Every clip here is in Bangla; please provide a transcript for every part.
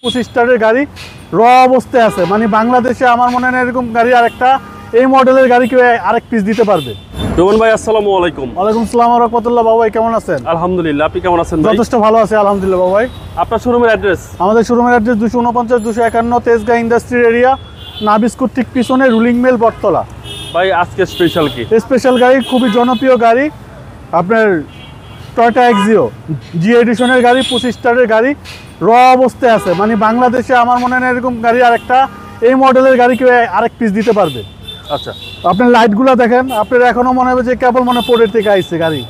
25 স্টারের গাড়ি র অবস্থায় আছে, মানে বাংলাদেশে আমার মনে হয় এরকম গাড়ি আরেকটা এই মডেলের গাড়ি কেউ আরেক পিস দিতে পারবে। রোমান ভাই আসসালামু আলাইকুম। ওয়ালাইকুম আসসালাম ওয়া রাহমাতুল্লাহ। বাবা ভাই কেমন আছেন? আলহামদুলিল্লাহ, আপনি কেমন আছেন ভাই? যথেষ্ট ভালো আছে আলহামদুলিল্লাহ। বাবা ভাই আপনার শোরুমের অ্যাড্রেস? আমাদের শোরুমের অ্যাড্রেস 249 251 তেজগাঁ ইন্ডাস্ট্রি এরিয়া, নাবিস্কুট ঠিক পিছনে, রুলিং মিল, বটতলা। ভাই আজকে স্পেশাল কি? স্পেশাল গাড়ি, খুবই জনপ্রিয় গাড়ি, আপনার টয়োটা এক্সিও জি এডিশনের গাড়ি, 25 স্টারের গাড়ি র অবস্থায় আছে, মানে বাংলাদেশে আমার মনে হয় এরকম গাড়ি আরেকটা এই মডেলের গাড়ি কেউ আরেক পিস দিতে পারবে। আচ্ছা, আপনার লাইটগুলো দেখেন, আপনার এখনো মনে হবে যে কেবল মানে পোর্টের থেকে আইছে গাড়ি।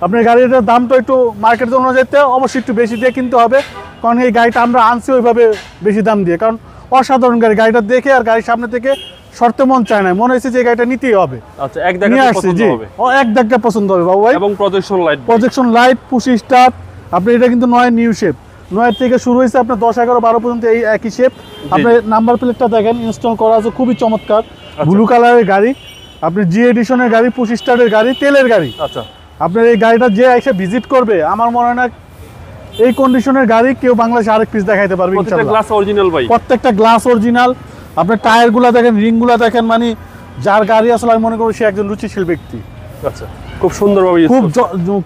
আপনার গাড়িটার দামটা একটু মার্কেট অনুযায়ীতে অবশ্যই একটু বেশি দিয়ে কিনতে হবে, কারণ এই গাড়িটা আমরা আনছি ওইভাবে বেশি দাম দিয়ে, কারণ অসাধারণ গাড়ি। গাড়িটা দেখে আর গাড়ির সামনে থেকে সরতে মন চায় না, মনে হয়েছে যে এই গাড়িটা নিতেই হবে। আচ্ছা, এক দাগে পছন্দ হবে। ও এক দাগে পছন্দ হবে বাবু ভাই। এবং প্রজেকশন লাইট 25 স্টার। আপনি এটা কিন্তু 9 নিউ শেপ, 9 থেকে শুরু হয়েছে আপনার 10 11 12 পর্যন্ত এই একই শেপ। আপনার নাম্বার প্লেটটা দেখেন, ইনস্টল করা আছে, খুবই চমৎকার, ব্লু কালারের গাড়ি। আপনি জি এডিশনের গাড়ি, 25 স্টারের গাড়ি, তেলের গাড়ি। আচ্ছা, আপনার এই গাড়িটা যে এসে ভিজিট করবে, আমার মনে হয় না এই কন্ডিশনের গাড়ি কেউ বাংলাদেশে আরেক পিস দেখাইতে পারবে ইনশাআল্লাহ। প্রত্যেকটা গ্লাস অরিজিনাল ভাই, প্রত্যেকটা গ্লাস অরিজিনাল। আপনার টায়ারগুলো দেখেন, রিংগুলো দেখেন, মানে যার গাড়ি আসলে আমি মনে করি সে একজন রুচিশীল ব্যক্তি। আচ্ছা, খুব সুন্দরভাবে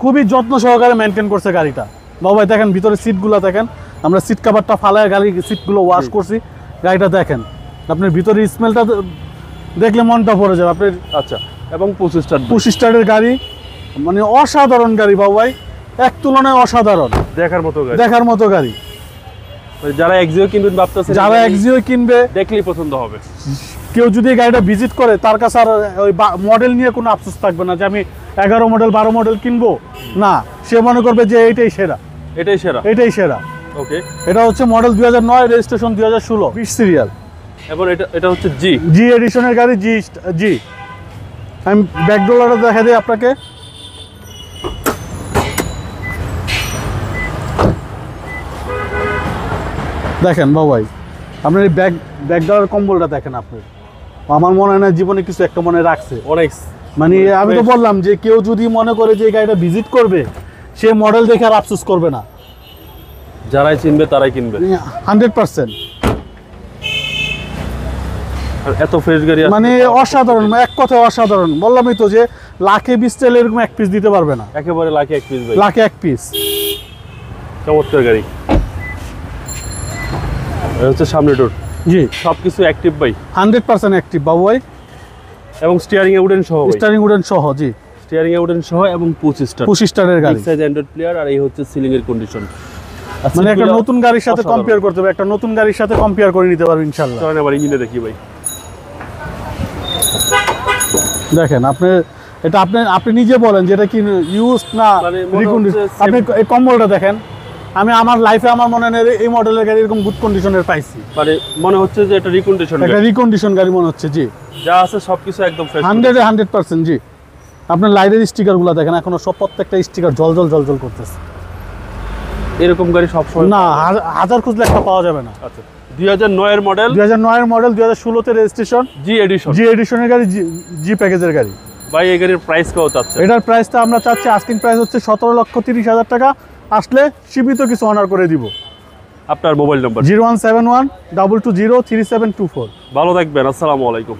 খুবই যত্ন সহকারে মেনটেন করছে গাড়িটা। বাবা ভাই দেখেন, ভিতরে সিটগুলো দেখেন, আমরা সিট কভারটা ফালায় গাড়ি সিটগুলো ওয়াশ করছি। গাড়িটা দেখেন, আপনার ভিতরে স্মেলটা দেখলে মনটা ভরে যাবে আপনার। আচ্ছা, এবং 25 স্টারের গাড়ি, মানে অসাধারণ গাড়ি বাবু ভাই, এক তুলনায় অসাধারণ, দেখার মতো গাড়ি। যারা এক্সিও কিনবেন ভাবতেছেন, যারা এক্সিও কিনবে দেখলেই পছন্দ হবে। কেউ যদি গাড়িটা ভিজিট করে, তার কাছে আর ওই মডেল নিয়ে কোনো আফসোস থাকবে না যে আমি 11 মডেল 12 মডেল কিনবো, না, সে মনে করবে যে এইটাই সেরা, এটাই সেরা। ওকে, এটা হচ্ছে মডেল 2009, রেজিস্ট্রেশন 2016, 20 সিরিয়াল। এবং এটা হচ্ছে জি এডিশনের গাড়ি, জি। আমি ব্যাকডোরটা দেখা দিই আপনাকে। দেখেন বাবু ভাই, আপনার এই ব্যাকডোরের কম্বলটা দেখেন। আপনার আমার মনে হয় না জীবনে কিছু একটা মনে রাখছে অনেক, মানে আমি তো বললাম যে কেউ যদি মনে করে যে এই গাড়িটা ভিজিট করবে, সে মডেল দেখে আর আফসোস করবে না। যারাই চিনবে তারাই কিনবে 100%। এত ফ্রেশ গাড়ি, মানে অসাধারণ, এক কথায় অসাধারণ। বললামই তো যে লাখে 20 তেল এরকম এক পিস দিতে পারবে না, একেবারে লাখে এক পিস ভাই, লাখে এক পিস। চমৎকার গাড়ি। এটা হচ্ছে সামনে ডোর, জি, সবকিছু অ্যাক্টিভ ভাই, 100% অ্যাক্টিভ বাবু ভাই। এবং স্টিয়ারিং এ উডেন সহ, জি, স্টিয়ারিং এ উডেন সহ, এবং 25 স্টারের গাড়ি, সাইজ অ্যান্ড্রয়েড প্লেয়ার। আর এই হচ্ছে সিলিং এর কন্ডিশন, মানে একটা নতুন গাড়ির সাথে কম্পেয়ার করতে হবে, একটা নতুন গাড়ির সাথে কম্পেয়ার করে নিতে পারবে ইনশাআল্লাহ। চলেন আবার ইঞ্জিনে দেখি ভাই। দেখেন আপনি নিজে বলেন যে এটা কি ইউজ না রিকন্ডিশন। আপনি এই কম্বলটা দেখেন, আমি আমার লাইফে আমার মনে হয় এই মডেলের গাড়ি এরকম গুড কন্ডিশনের পাইছি, মানে মনে হচ্ছে যে এটা রিকন্ডিশন গাড়ি মনে হচ্ছে। জি, যা আছে সবকিছু একদম ফ্রেশ, 100%। জি, আপনার লাইটের স্টিকারগুলো দেখেন, এখনো সব প্রত্যেকটা স্টিকার জল করতেছে। এরকম গাড়ি সবসময় না, হাজার খুঁজলে একটা পাওয়া যাবে না। আচ্ছা, 2009 এর মডেল, 2016 তে রেজিস্ট্রেশন, জি এডিশনের গাড়ি, জি প্যাকেজের গাড়ি। ভাই এই গাড়ির প্রাইস কত চাচ্ছেন? এটার প্রাইসটা আমরা চাচ্ছি, আস্কিং প্রাইস হচ্ছে 17,30,000 টাকা। আসলে সীমিত কিছু অনার করে দিব। আপনার মোবাইল নাম্বার? 0171 220 3724। ভালো থাকবেন, আসসালামু আলাইকুম।